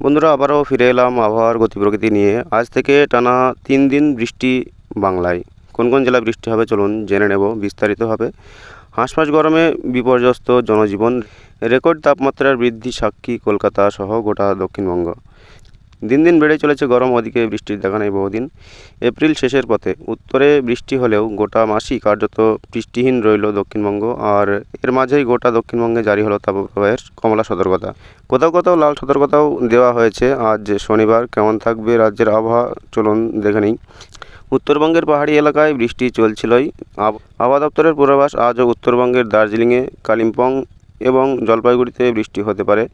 বন্ধুরা, আবারও ফিরে এলাম আবহাওয়ার গতি প্রকৃতি নিয়ে। আজ থেকে টানা 3 দিন বৃষ্টি বাংলায়। কোন কোন জেলায় বৃষ্টি হবে চলুন জেনে নেব বিস্তারিতভাবে। হাঁসফাঁস গরমে বিপর্যস্ত জনজীবন, রেকর্ড তাপমাত্রার বৃদ্ধি সাক্ষী কলকাতা সহ গোটা দক্ষিণবঙ্গ। দিন দিন বেড়ে চলেছে গরম, ওদিকে বৃষ্টির দেখা নেই বহুদিন। এপ্রিল শেষের পথে, উত্তরে বৃষ্টি হলেও গোটা মাসই কার্যত বৃষ্টিহীন রইল দক্ষিণবঙ্গ। আর এর মাঝেই গোটা দক্ষিণবঙ্গে জারি হলো তাপপ্রবাহের কমলা সতর্কতা। কোথাও কোথাও লাল সতর্কতাও দেওয়া হয়েছে। আজ শনিবার কেমন থাকবে রাজ্যের আবহাওয়া চলুন দেখে নিই। উত্তরবঙ্গের পাহাড়ি এলাকায় বৃষ্টি চলছিলই। আবহাওয়া দপ্তরের পূর্বাভাস, আজও উত্তরবঙ্গের দার্জিলিংয়ে, কালিম্পং এবং জলপাইগুড়িতে বৃষ্টি হতে পারে।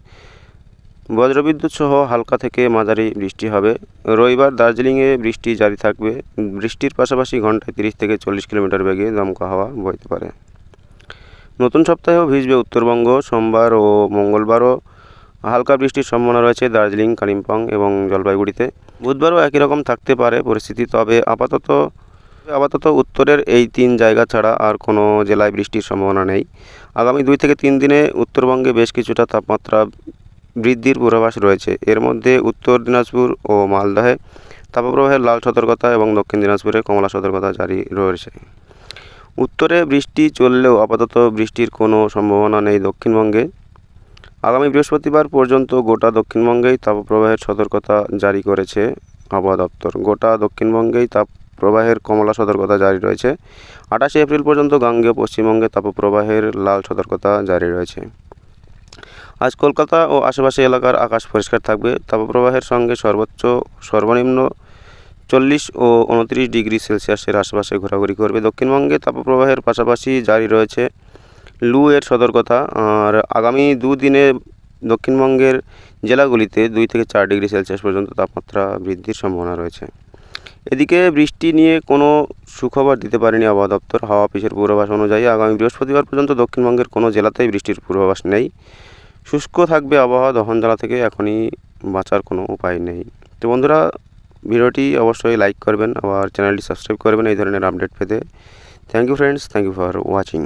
বজ্রবিদ্যুৎ সহ হালকা থেকে মাঝারি বৃষ্টি হবে। রবিবার দার্জিলিংয়ে বৃষ্টি জারি থাকবে। বৃষ্টির পাশাপাশি ঘন্টায় 30 থেকে 40 কিলোমিটার বেগে দমকা হাওয়া বইতে পারে। নতুন সপ্তাহেও ভিজবে উত্তরবঙ্গ। সোমবার ও মঙ্গলবারও হালকা বৃষ্টির সম্ভাবনা রয়েছে দার্জিলিং, কালিম্পং এবং জলপাইগুড়িতে। বুধবারও একই রকম থাকতে পারে পরিস্থিতি, তবে আপাতত উত্তরের এই 3 জায়গা ছাড়া আর কোনো জেলায় বৃষ্টির সম্ভাবনা নেই। আগামী 2 থেকে 3 দিনে উত্তরবঙ্গে বেশ কিছুটা তাপমাত্রা বৃদ্ধির পূর্বাভাস রয়েছে। এর মধ্যে উত্তর দিনাজপুর ও মালদহে তাপপ্রবাহের লাল সতর্কতা এবং দক্ষিণ দিনাজপুরে কমলা সতর্কতা জারি রয়েছে। উত্তরে বৃষ্টি চললেও আপাতত বৃষ্টির কোনো সম্ভাবনা নেই দক্ষিণবঙ্গে। আগামী বৃহস্পতিবার পর্যন্ত গোটা দক্ষিণবঙ্গেই তাপপ্রবাহের সতর্কতা জারি করেছে আবহাওয়া দপ্তর। গোটা দক্ষিণবঙ্গেই তাপপ্রবাহের কমলা সতর্কতা জারি রয়েছে। 28 এপ্রিল পর্যন্ত গাঙ্গেয় পশ্চিমবঙ্গে তাপপ্রবাহের লাল সতর্কতা জারি রয়েছে। আজ কলকাতা ও আশেপাশে এলাকার আকাশ পরিষ্কার থাকবে। তাপপ্রবাহের সঙ্গে সর্বোচ্চ সর্বনিম্ন 40 ও 29 ডিগ্রি সেলসিয়াসের আশেপাশে ঘোরাঘুরি করবে। দক্ষিণবঙ্গে তাপপ্রবাহের পাশাপাশি জারি রয়েছে লু এর সতর্কতা। আর আগামী 2 দিনে দক্ষিণবঙ্গের জেলাগুলিতে 2 থেকে 4 ডিগ্রি সেলসিয়াস পর্যন্ত তাপমাত্রা বৃদ্ধির সম্ভাবনা রয়েছে। এদিকে বৃষ্টি নিয়ে কোনো সুখবর দিতে পারেনি আবহাওয়া দপ্তর। হাওয়া অফিসের পূর্বাভাস অনুযায়ী আগামী বৃহস্পতিবার পর্যন্ত দক্ষিণবঙ্গের কোনো জেলাতেই বৃষ্টির পূর্বাভাস নেই। শুষ্ক থাকবে আবহাওয়া। দহন জ্বালা থেকে এখনই বাঁচার কোনো উপায় নেই। তো বন্ধুরা, ভিডিওটি অবশ্যই লাইক করবেন, আবার চ্যানেলটি সাবস্ক্রাইব করবেন এই ধরনের আপডেট পেতে। Thank you friends, thank you for watching.